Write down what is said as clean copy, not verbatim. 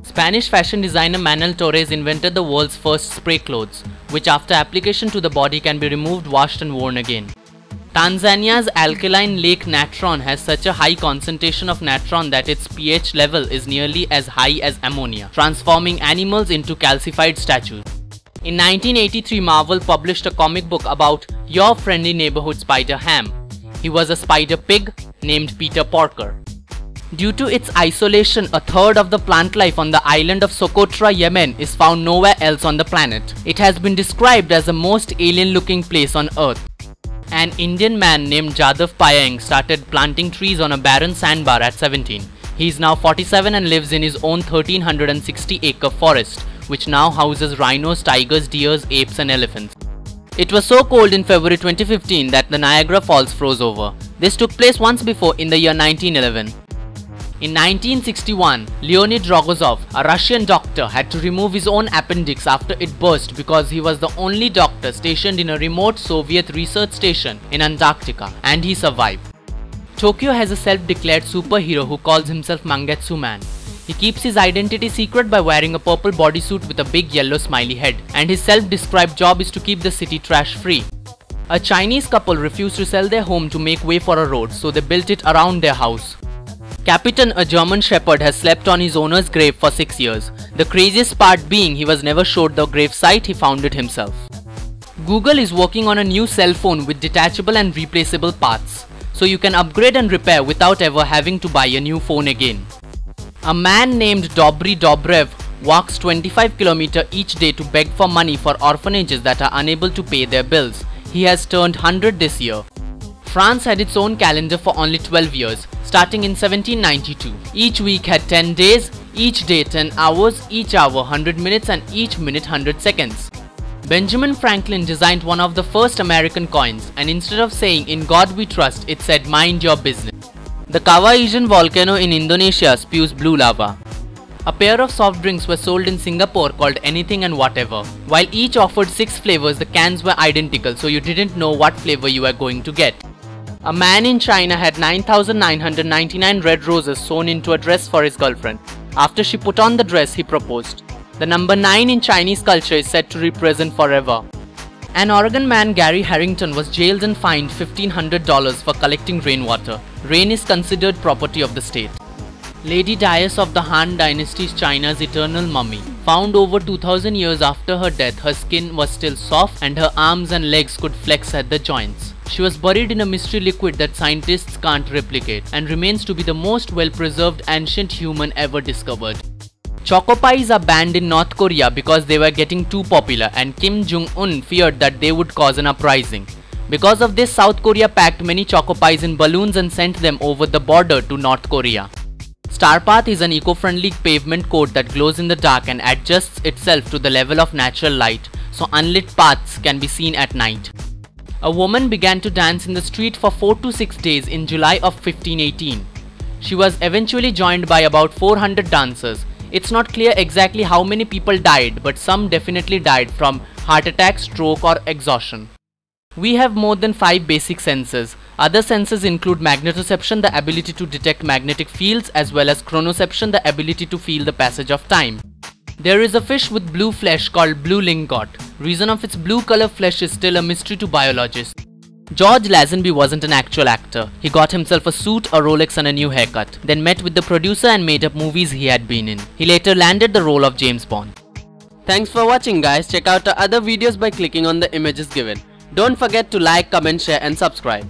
Spanish fashion designer Manuel Torres invented the world's first spray clothes, which after application to the body can be removed, washed and worn again. Tanzania's alkaline lake natron has such a high concentration of natron that its pH level is nearly as high as ammonia, transforming animals into calcified statues. In 1983, Marvel published a comic book about your friendly neighborhood spider Ham. He was a spider pig named Peter Porker. Due to its isolation, a third of the plant life on the island of Socotra, Yemen is found nowhere else on the planet. It has been described as the most alien-looking place on Earth. An Indian man named Jadav Payeng started planting trees on a barren sandbar at 17. He is now 47 and lives in his own 1360-acre forest, which now houses rhinos, tigers, deers, apes and elephants. It was so cold in February 2015 that the Niagara Falls froze over. This took place once before in the year 1911. In 1961, Leonid Rogozov, a Russian doctor, had to remove his own appendix after it burst because he was the only doctor stationed in a remote Soviet research station in Antarctica, and he survived. Tokyo has a self-declared superhero who calls himself Mangetsu Man. He keeps his identity secret by wearing a purple bodysuit with a big yellow smiley head, and his self-described job is to keep the city trash-free. A Chinese couple refused to sell their home to make way for a road, so they built it around their house. Capitan, a German shepherd, has slept on his owner's grave for 6 years. The craziest part being he was never showed the grave site, he found it himself. Google is working on a new cell phone with detachable and replaceable parts, so you can upgrade and repair without ever having to buy a new phone again. A man named Dobry Dobrev walks 25 km each day to beg for money for orphanages that are unable to pay their bills. He has turned 100 this year. France had its own calendar for only 12 years, starting in 1792. Each week had 10 days, each day 10 hours, each hour 100 minutes and each minute 100 seconds. Benjamin Franklin designed one of the first American coins, and instead of saying "In God we trust," it said "Mind your business." The Kawaisian volcano in Indonesia spews blue lava. A pair of soft drinks were sold in Singapore called Anything and Whatever. While each offered 6 flavors, the cans were identical, so you didn't know what flavor you were going to get. A man in China had 9,999 red roses sewn into a dress for his girlfriend. After she put on the dress, he proposed. The number 9 in Chinese culture is said to represent forever. An Oregon man, Gary Harrington, was jailed and fined $1,500 for collecting rainwater. Rain is considered property of the state. Lady Dais of the Han Dynasty is China's eternal mummy. Found over 2000 years after her death, her skin was still soft and her arms and legs could flex at the joints. She was buried in a mystery liquid that scientists can't replicate and remains to be the most well-preserved ancient human ever discovered. Choco pies are banned in North Korea because they were getting too popular, and Kim Jong-un feared that they would cause an uprising. Because of this, South Korea packed many choco pies in balloons and sent them over the border to North Korea. Starpath is an eco-friendly pavement coat that glows in the dark and adjusts itself to the level of natural light, so unlit paths can be seen at night. A woman began to dance in the street for 4 to 6 days in July of 1518. She was eventually joined by about 400 dancers. It's not clear exactly how many people died, but some definitely died from heart attack, stroke or exhaustion. We have more than 5 basic senses. Other senses include magnetoception, the ability to detect magnetic fields, as well as chronoception, the ability to feel the passage of time. There is a fish with blue flesh called blue lingot. Reason of its blue color flesh is still a mystery to biologists. George Lazenby wasn't an actual actor. He got himself a suit, a Rolex and a new haircut, then met with the producer and made up movies he had been in. He later landed the role of James Bond. Thanks for watching guys. Check out our other videos by clicking on the images given. Don't forget to like, comment, share and subscribe.